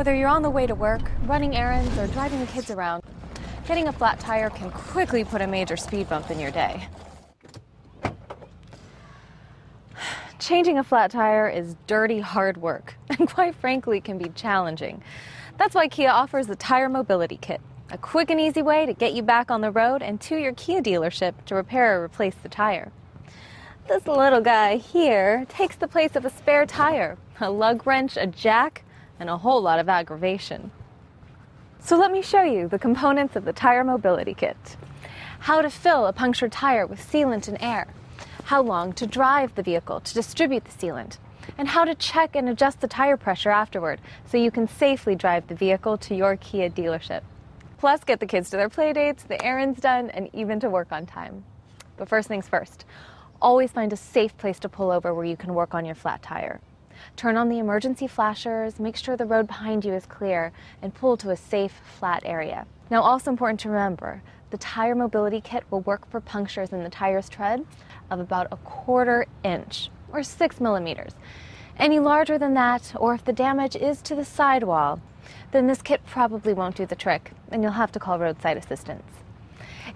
Whether you're on the way to work, running errands, or driving the kids around, hitting a flat tire can quickly put a major speed bump in your day. Changing a flat tire is dirty, hard work, and quite frankly can be challenging. That's why Kia offers the Tire Mobility Kit, a quick and easy way to get you back on the road and to your Kia dealership to repair or replace the tire. This little guy here takes the place of a spare tire, a lug wrench, a jack, and a whole lot of aggravation. So let me show you the components of the Tire Mobility Kit. How to fill a punctured tire with sealant and air, how long to drive the vehicle to distribute the sealant, and how to check and adjust the tire pressure afterward so you can safely drive the vehicle to your Kia dealership. Plus, get the kids to their play dates, the errands done, and even to work on time. But first things first, always find a safe place to pull over where you can work on your flat tire. Turn on the emergency flashers, make sure the road behind you is clear, and pull to a safe, flat area. Now, also important to remember, the Tire Mobility Kit will work for punctures in the tire's tread of about 1/4 inch, or 6 millimeters. Any larger than that, or if the damage is to the sidewall, then this kit probably won't do the trick, and you'll have to call roadside assistance.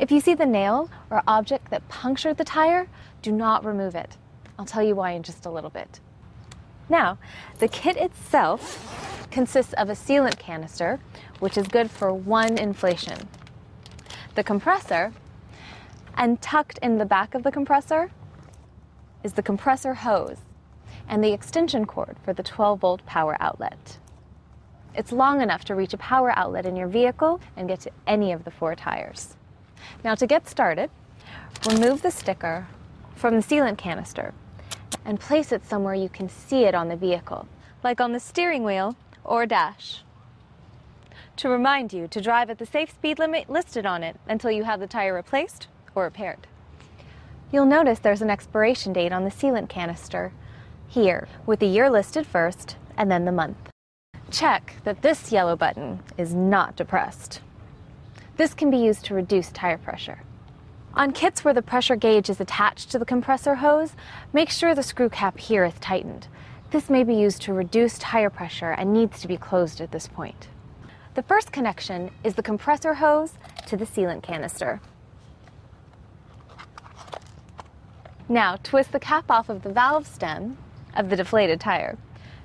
If you see the nail or object that punctured the tire, do not remove it. I'll tell you why in just a little bit. Now, the kit itself consists of a sealant canister, which is good for one inflation, the compressor, and tucked in the back of the compressor is the compressor hose and the extension cord for the 12-volt power outlet. It's long enough to reach a power outlet in your vehicle and get to any of the 4 tires. Now, to get started, remove the sticker from the sealant canister and place it somewhere you can see it on the vehicle, like on the steering wheel or dash, to remind you to drive at the safe speed limit listed on it until you have the tire replaced or repaired. You'll notice there's an expiration date on the sealant canister here, with the year listed first and then the month. Check that this yellow button is not depressed. This can be used to reduce tire pressure. On kits where the pressure gauge is attached to the compressor hose, make sure the screw cap here is tightened. This may be used to reduce tire pressure and needs to be closed at this point. The first connection is the compressor hose to the sealant canister. Now, twist the cap off of the valve stem of the deflated tire.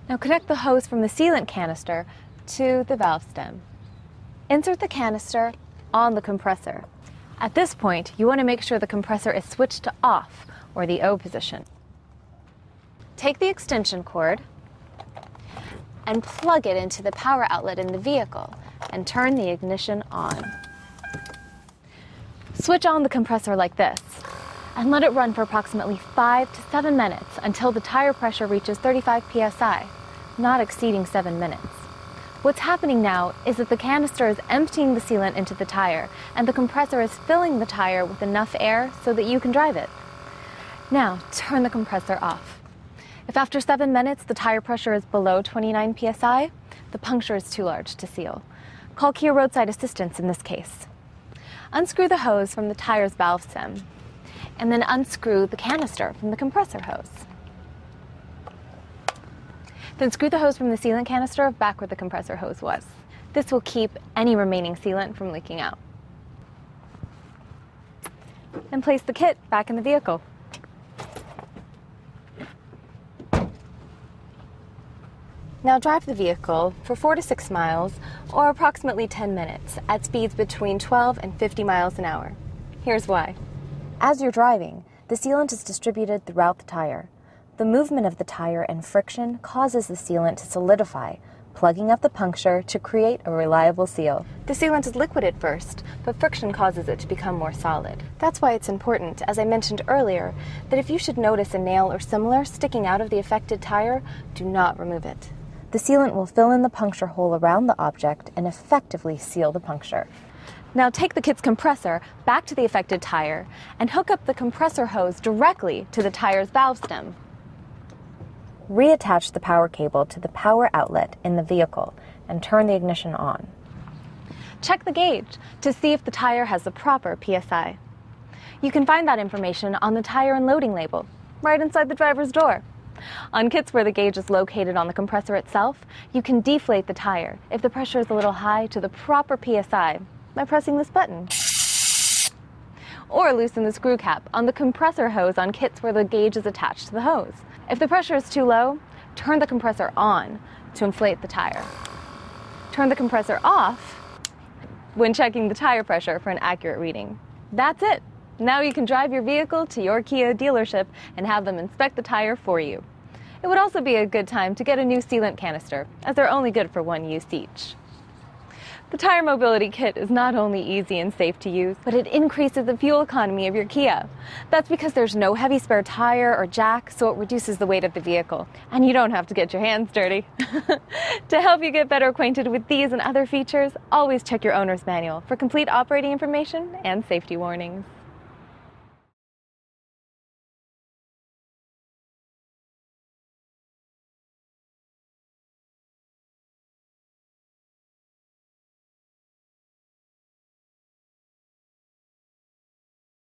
Now connect the hose from the sealant canister to the valve stem. Insert the canister on the compressor. At this point, you want to make sure the compressor is switched to off, or the O position. Take the extension cord and plug it into the power outlet in the vehicle and turn the ignition on. Switch on the compressor like this and let it run for approximately 5 to 7 minutes until the tire pressure reaches 35 psi, not exceeding 7 minutes. What's happening now is that the canister is emptying the sealant into the tire, and the compressor is filling the tire with enough air so that you can drive it. Now, turn the compressor off. If after 7 minutes the tire pressure is below 29 psi, the puncture is too large to seal. Call Kia roadside assistance in this case. Unscrew the hose from the tire's valve stem, and then unscrew the canister from the compressor hose. Then screw the hose from the sealant canister back where the compressor hose was. This will keep any remaining sealant from leaking out. And place the kit back in the vehicle. Now drive the vehicle for 4 to 6 miles, or approximately 10 minutes, at speeds between 12 and 50 miles an hour. Here's why. As you're driving, the sealant is distributed throughout the tire. The movement of the tire and friction causes the sealant to solidify, plugging up the puncture to create a reliable seal. The sealant is liquid at first, but friction causes it to become more solid. That's why it's important, as I mentioned earlier, that if you should notice a nail or similar sticking out of the affected tire, do not remove it. The sealant will fill in the puncture hole around the object and effectively seal the puncture. Now take the kit's compressor back to the affected tire and hook up the compressor hose directly to the tire's valve stem. Reattach the power cable to the power outlet in the vehicle and turn the ignition on. Check the gauge to see if the tire has the proper PSI. You can find that information on the tire and loading label, right inside the driver's door. On kits where the gauge is located on the compressor itself, you can deflate the tire if the pressure is a little high to the proper PSI by pressing this button. Or loosen the screw cap on the compressor hose on kits where the gauge is attached to the hose. If the pressure is too low, turn the compressor on to inflate the tire. Turn the compressor off when checking the tire pressure for an accurate reading. That's it. Now you can drive your vehicle to your Kia dealership and have them inspect the tire for you. It would also be a good time to get a new sealant canister, as they're only good for one use each. The Tire Mobility Kit is not only easy and safe to use, but it increases the fuel economy of your Kia. That's because there's no heavy spare tire or jack, so it reduces the weight of the vehicle. And you don't have to get your hands dirty. To help you get better acquainted with these and other features, always check your owner's manual for complete operating information and safety warnings.